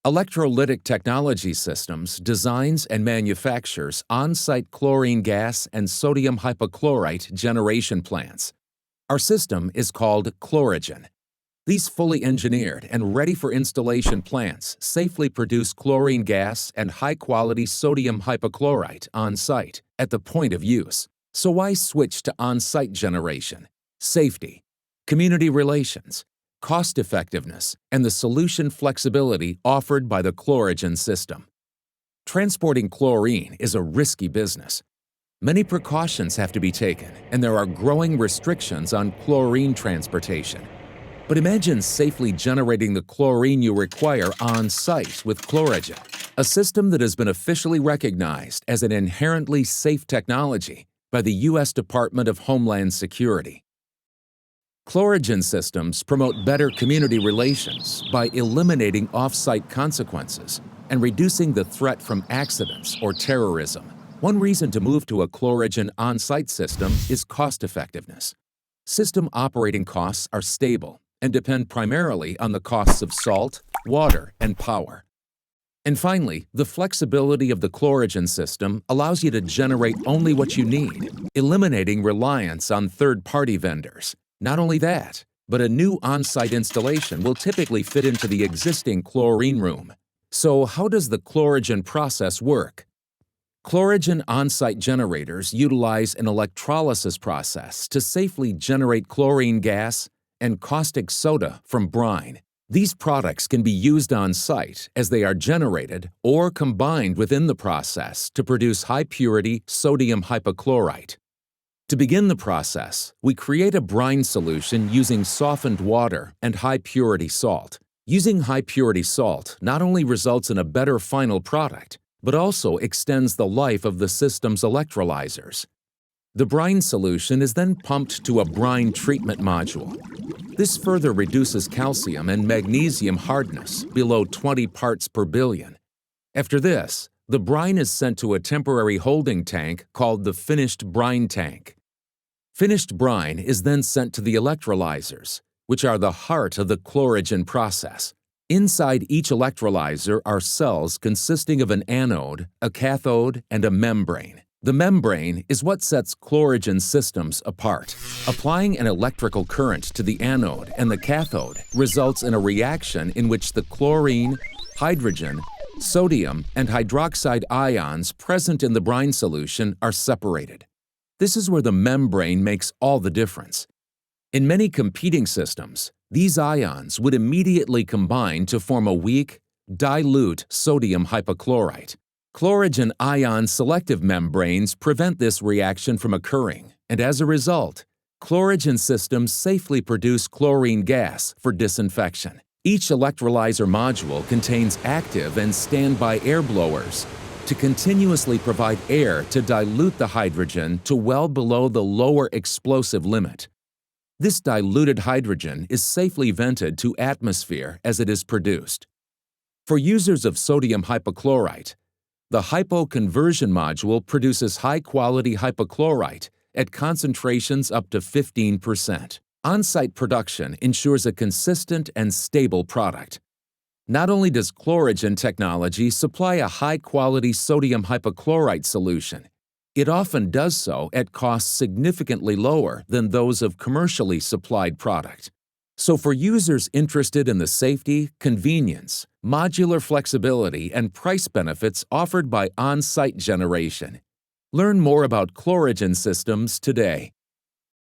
Electrolytic Technology Systems designs and manufactures on-site chlorine gas and sodium hypochlorite generation plants. Our system is called Klorigen. These fully engineered and ready for installation plants safely produce chlorine gas and high-quality sodium hypochlorite on-site at the point of use. So why switch to on-site generation? Safety, community relations, cost-effectiveness, and the solution flexibility offered by the Klorigen system. Transporting chlorine is a risky business. Many precautions have to be taken, and there are growing restrictions on chlorine transportation. But imagine safely generating the chlorine you require on-site with Klorigen, a system that has been officially recognized as an inherently safe technology by the U.S. Department of Homeland Security. Klorigen systems promote better community relations by eliminating off-site consequences and reducing the threat from accidents or terrorism. One reason to move to a Klorigen on-site system is cost-effectiveness. System operating costs are stable and depend primarily on the costs of salt, water, and power. And finally, the flexibility of the Klorigen system allows you to generate only what you need, eliminating reliance on third-party vendors. Not only that, but a new on-site installation will typically fit into the existing chlorine room. So how does the Klorigen process work? Klorigen on-site generators utilize an electrolysis process to safely generate chlorine gas and caustic soda from brine. These products can be used on-site as they are generated or combined within the process to produce high-purity sodium hypochlorite. To begin the process, we create a brine solution using softened water and high-purity salt. Using high-purity salt not only results in a better final product, but also extends the life of the system's electrolyzers. The brine solution is then pumped to a brine treatment module. This further reduces calcium and magnesium hardness below 20 parts per billion. After this, the brine is sent to a temporary holding tank called the finished brine tank. Finished brine is then sent to the electrolyzers, which are the heart of the Klorigen process. Inside each electrolyzer are cells consisting of an anode, a cathode, and a membrane. The membrane is what sets Klorigen systems apart. Applying an electrical current to the anode and the cathode results in a reaction in which the chlorine, hydrogen, sodium, and hydroxide ions present in the brine solution are separated. This is where the membrane makes all the difference. In many competing systems, these ions would immediately combine to form a weak, dilute sodium hypochlorite. Klorigen ion selective membranes prevent this reaction from occurring, and as a result, Klorigen systems safely produce chlorine gas for disinfection. Each electrolyzer module contains active and standby air blowers to continuously provide air to dilute the hydrogen to well below the lower explosive limit. This diluted hydrogen is safely vented to atmosphere as it is produced. For users of sodium hypochlorite, the hypo-conversion module produces high-quality hypochlorite at concentrations up to 15%. On-site production ensures a consistent and stable product. Not only does Klorigen technology supply a high-quality sodium hypochlorite solution, it often does so at costs significantly lower than those of commercially supplied product. So for users interested in the safety, convenience, modular flexibility, and price benefits offered by on-site generation, learn more about Klorigen systems today.